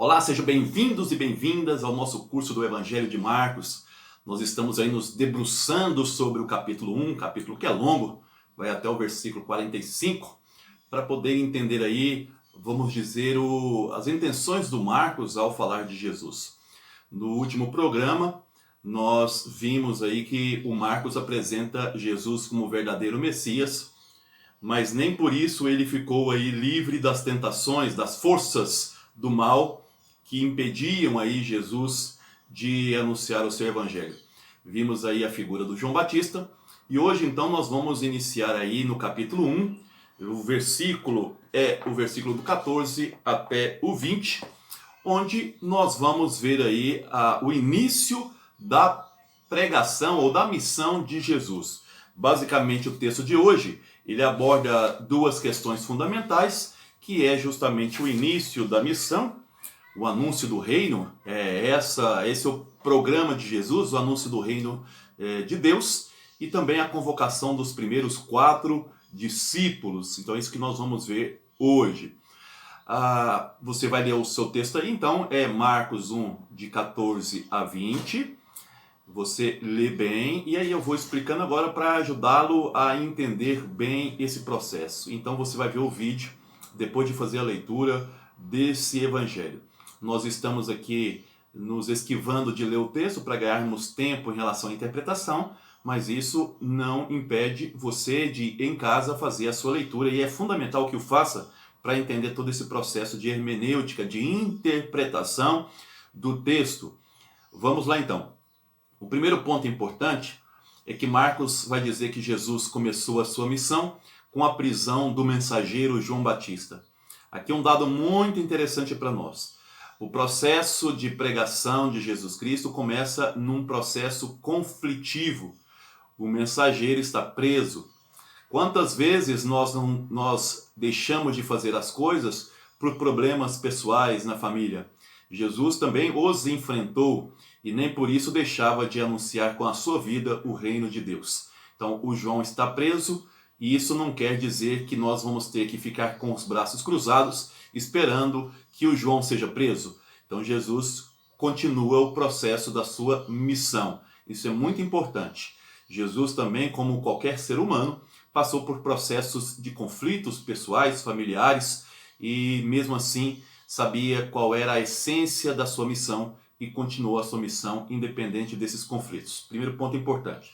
Olá, sejam bem-vindos e bem-vindas ao nosso curso do Evangelho de Marcos. Nós estamos aí nos debruçando sobre o capítulo 1, capítulo que é longo, vai até o versículo 45, para poder entender aí, vamos dizer, as intenções do Marcos ao falar de Jesus. No último programa, nós vimos aí que o Marcos apresenta Jesus como o verdadeiro Messias, mas nem por isso ele ficou aí livre das tentações, das forças do mal que impediam aí Jesus de anunciar o seu evangelho. Vimos aí a figura do João Batista e hoje então nós vamos iniciar aí no capítulo 1, o versículo é o versículo do 14 até o 20, onde nós vamos ver aí o início da pregação ou da missão de Jesus. Basicamente o texto de hoje, ele aborda duas questões fundamentais, que é justamente o início da missão, o anúncio do reino, esse é o programa de Jesus, o anúncio do reino de Deus, e também a convocação dos primeiros 4 discípulos. Então é isso que nós vamos ver hoje. Você vai ler o seu texto aí, então é Marcos 1, de 14 a 20. Você lê bem, e aí eu vou explicando agora para ajudá-lo a entender bem esse processo. Então você vai ver o vídeo depois de fazer a leitura desse evangelho. Nós estamos aqui nos esquivando de ler o texto para ganharmos tempo em relação à interpretação, mas isso não impede você de, em casa, fazer a sua leitura, e é fundamental que o faça para entender todo esse processo de hermenêutica, de interpretação do texto. Vamos lá então. O primeiro ponto importante é que Marcos vai dizer que Jesus começou a sua missão com a prisão do mensageiro João Batista. Aqui um dado muito interessante para nós. O processo de pregação de Jesus Cristo começa num processo conflitivo. O mensageiro está preso. Quantas vezes nós deixamos de fazer as coisas por problemas pessoais na família? Jesus também os enfrentou e nem por isso deixava de anunciar com a sua vida o reino de Deus. Então, o João está preso e isso não quer dizer que nós vamos ter que ficar com os braços cruzados esperando que o João seja preso. Então, Jesus continua o processo da sua missão. Isso é muito importante. Jesus também, como qualquer ser humano, passou por processos de conflitos pessoais, familiares e mesmo assim sabia qual era a essência da sua missão e continuou a sua missão independente desses conflitos. Primeiro ponto importante.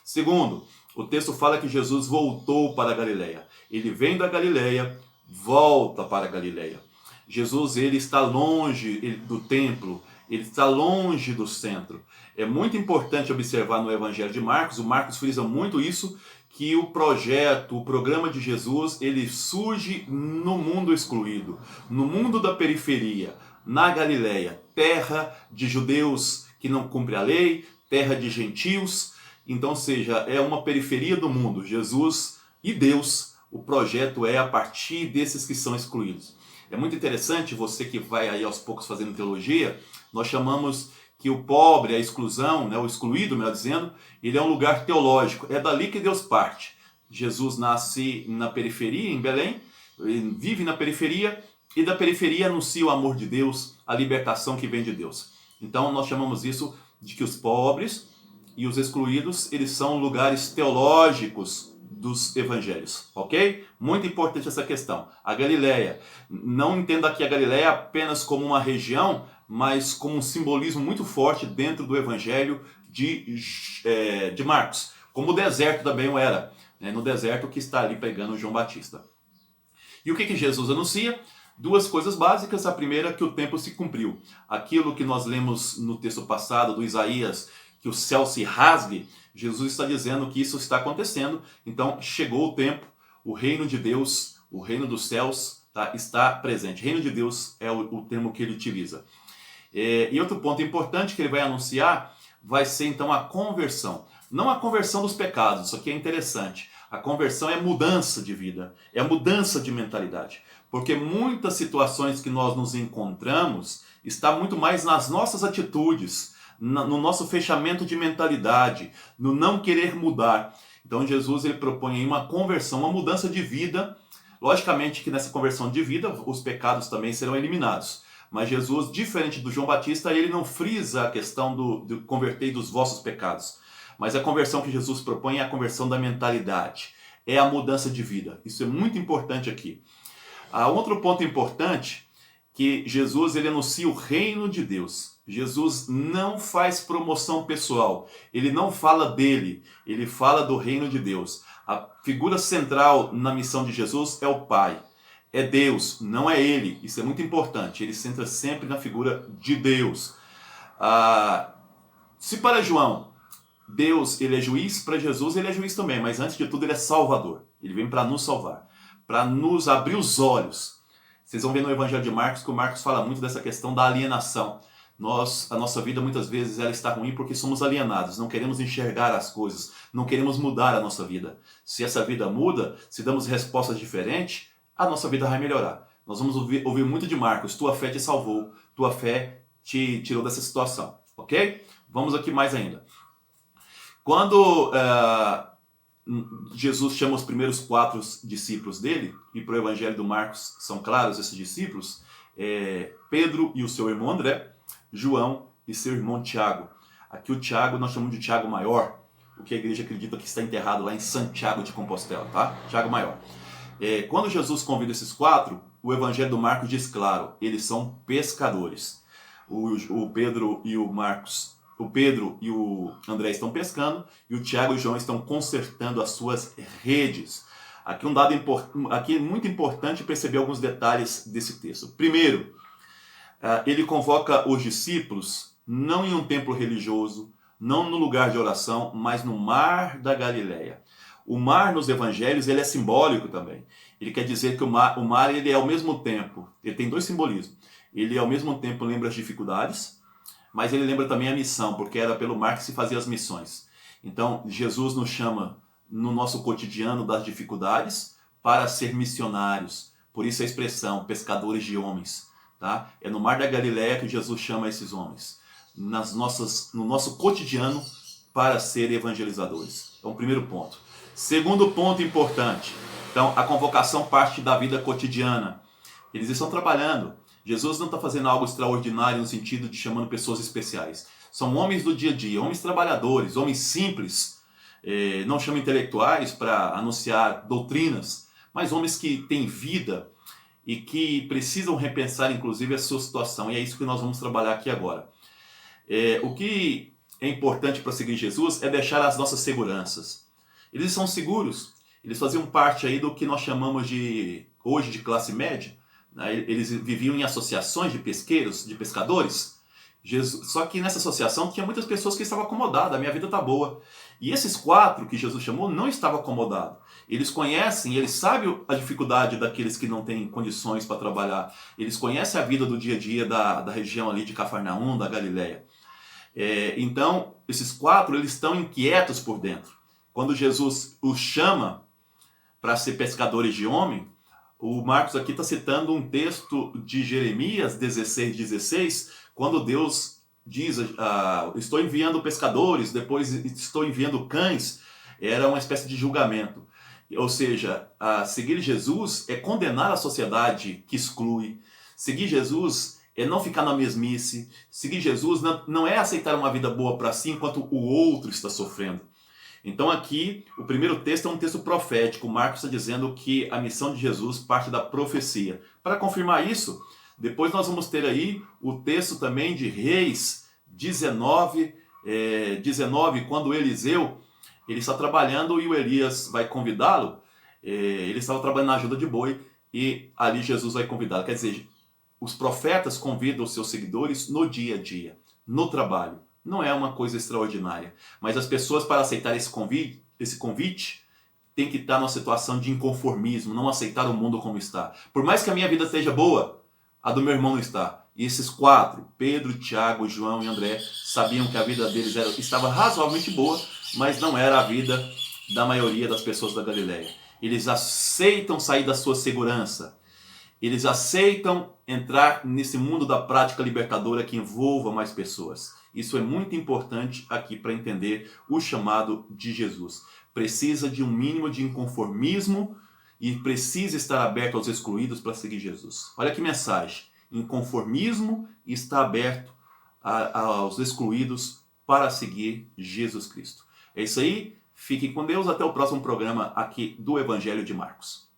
Segundo, o texto fala que Jesus voltou para a Galileia. Ele vem da Galileia, volta para a Galileia. Jesus ele está longe do templo, ele está longe do centro. É muito importante observar no Evangelho de Marcos, o Marcos frisa muito isso, que o projeto, o programa de Jesus, ele surge no mundo excluído, no mundo da periferia, na Galileia, terra de judeus que não cumprem a lei, terra de gentios. Então, ou seja, é uma periferia do mundo. Jesus e Deus, o projeto é a partir desses que são excluídos. É muito interessante, você que vai aí aos poucos fazendo teologia, nós chamamos que o pobre, a exclusão, o excluído, melhor dizendo, ele é um lugar teológico. É dali que Deus parte. Jesus nasce na periferia, em Belém, ele vive na periferia, e da periferia anuncia o amor de Deus, a libertação que vem de Deus. Então nós chamamos isso de que os pobres e os excluídos, eles são lugares teológicos dos evangelhos, ok? Muito importante essa questão. A Galileia, não entenda aqui a Galileia apenas como uma região, mas como um simbolismo muito forte dentro do evangelho de Marcos, como o deserto também o era, no deserto que está ali pregando João Batista. E o que Jesus anuncia? Duas coisas básicas. A primeira é que o tempo se cumpriu. Aquilo que nós lemos no texto passado do Isaías, que o céu se rasgue, Jesus está dizendo que isso está acontecendo. Então chegou o tempo, o reino de Deus, o reino dos céus está presente. Reino de Deus é o termo que ele utiliza. E outro ponto importante que ele vai anunciar vai ser então a conversão. Não a conversão dos pecados, isso aqui é interessante. A conversão é mudança de vida, é mudança de mentalidade. Porque muitas situações que nós nos encontramos está muito mais nas nossas atitudes, no nosso fechamento de mentalidade, no não querer mudar. Então Jesus ele propõe aí uma conversão, uma mudança de vida. Logicamente que nessa conversão de vida os pecados também serão eliminados. Mas Jesus, diferente do João Batista, ele não frisa a questão do convertei dos vossos pecados. Mas a conversão que Jesus propõe é a conversão da mentalidade. É a mudança de vida. Isso é muito importante aqui. Outro ponto importante, que Jesus ele anuncia o reino de Deus. Jesus não faz promoção pessoal. Ele não fala dele. Ele fala do reino de Deus. A figura central na missão de Jesus é o Pai. É Deus, não é ele. Isso é muito importante. Ele centra sempre na figura de Deus. Se para João, Deus ele é juiz, para Jesus ele é juiz também. Mas antes de tudo ele é salvador. Ele vem para nos salvar. Para nos abrir os olhos. Vocês vão ver no Evangelho de Marcos que o Marcos fala muito dessa questão da alienação. A nossa vida muitas vezes ela está ruim porque somos alienados, não queremos enxergar as coisas, não queremos mudar a nossa vida. Se essa vida muda, se damos respostas diferentes, a nossa vida vai melhorar. Nós vamos ouvir muito de Marcos, tua fé te salvou, tua fé te tirou dessa situação, ok? Vamos aqui mais ainda. Quando Jesus chama os primeiros 4 discípulos dele, e para o Evangelho do Marcos são claros esses discípulos, Pedro e o seu irmão André, João e seu irmão Tiago. Aqui o Tiago nós chamamos de Tiago Maior, o que a igreja acredita que está enterrado lá em Santiago de Compostela, tá? Tiago Maior. Quando Jesus convida esses 4, o Evangelho do Marcos diz claro, eles são pescadores. O Pedro e o André estão pescando e o Tiago e o João estão consertando as suas redes. Aqui aqui é muito importante perceber alguns detalhes desse texto. Primeiro, ele convoca os discípulos não em um templo religioso, não no lugar de oração, mas no mar da Galileia. O mar nos evangelhos ele é simbólico também. Ele quer dizer que o mar ele é ao mesmo tempo, ele tem 2 simbolismos. Ele ao mesmo tempo lembra as dificuldades, mas ele lembra também a missão, porque era pelo mar que se faziam as missões. Então, Jesus nos chama no nosso cotidiano das dificuldades para ser missionários. Por isso a expressão, pescadores de homens. Tá? É no mar da Galileia que Jesus chama esses homens. No nosso cotidiano para ser evangelizadores. É o primeiro ponto. Segundo ponto importante. Então, a convocação parte da vida cotidiana. Eles estão trabalhando. Jesus não está fazendo algo extraordinário no sentido de chamando pessoas especiais. São homens do dia a dia, homens trabalhadores, homens simples. Não chama intelectuais para anunciar doutrinas, mas homens que têm vida e que precisam repensar, inclusive, a sua situação. E é isso que nós vamos trabalhar aqui agora. O que é importante para seguir Jesus é deixar as nossas seguranças. Eles são seguros. Eles faziam parte aí do que nós chamamos hoje de classe média. Eles viviam em associações de pesqueiros, de pescadores. Só que nessa associação tinha muitas pessoas que estavam acomodadas, a minha vida está boa. E esses 4 que Jesus chamou não estavam acomodados. Eles conhecem, eles sabem a dificuldade daqueles que não têm condições para trabalhar. Eles conhecem a vida do dia a dia da região ali de Cafarnaum, da Galileia. Então, esses 4 eles estão inquietos por dentro. Quando Jesus os chama para ser pescadores de homem, o Marcos aqui está citando um texto de Jeremias 16:16, quando Deus diz, estou enviando pescadores, depois estou enviando cães, era uma espécie de julgamento. Ou seja, seguir Jesus é condenar a sociedade que exclui. Seguir Jesus é não ficar na mesmice. Seguir Jesus não é aceitar uma vida boa para si enquanto o outro está sofrendo. Então aqui, o primeiro texto é um texto profético. Marcos está dizendo que a missão de Jesus parte da profecia. Para confirmar isso, depois nós vamos ter aí o texto também de Reis 19, quando Eliseu ele está trabalhando e o Elias vai convidá-lo. Ele estava trabalhando na ajuda de boi e ali Jesus vai convidá-lo. Quer dizer, os profetas convidam os seus seguidores no dia a dia, no trabalho. Não é uma coisa extraordinária. Mas as pessoas, para aceitar esse convite, têm que estar numa situação de inconformismo, não aceitar o mundo como está. Por mais que a minha vida esteja boa, a do meu irmão não está. E esses 4, Pedro, Tiago, João e André, sabiam que a vida deles estava razoavelmente boa, mas não era a vida da maioria das pessoas da Galileia. Eles aceitam sair da sua segurança. Eles aceitam entrar nesse mundo da prática libertadora que envolva mais pessoas. Isso é muito importante aqui para entender o chamado de Jesus. Precisa de um mínimo de inconformismo e precisa estar aberto aos excluídos para seguir Jesus. Olha que mensagem. em conformismo e está aberto aos excluídos para seguir Jesus Cristo. É isso aí, fiquem com Deus, até o próximo programa aqui do Evangelho de Marcos.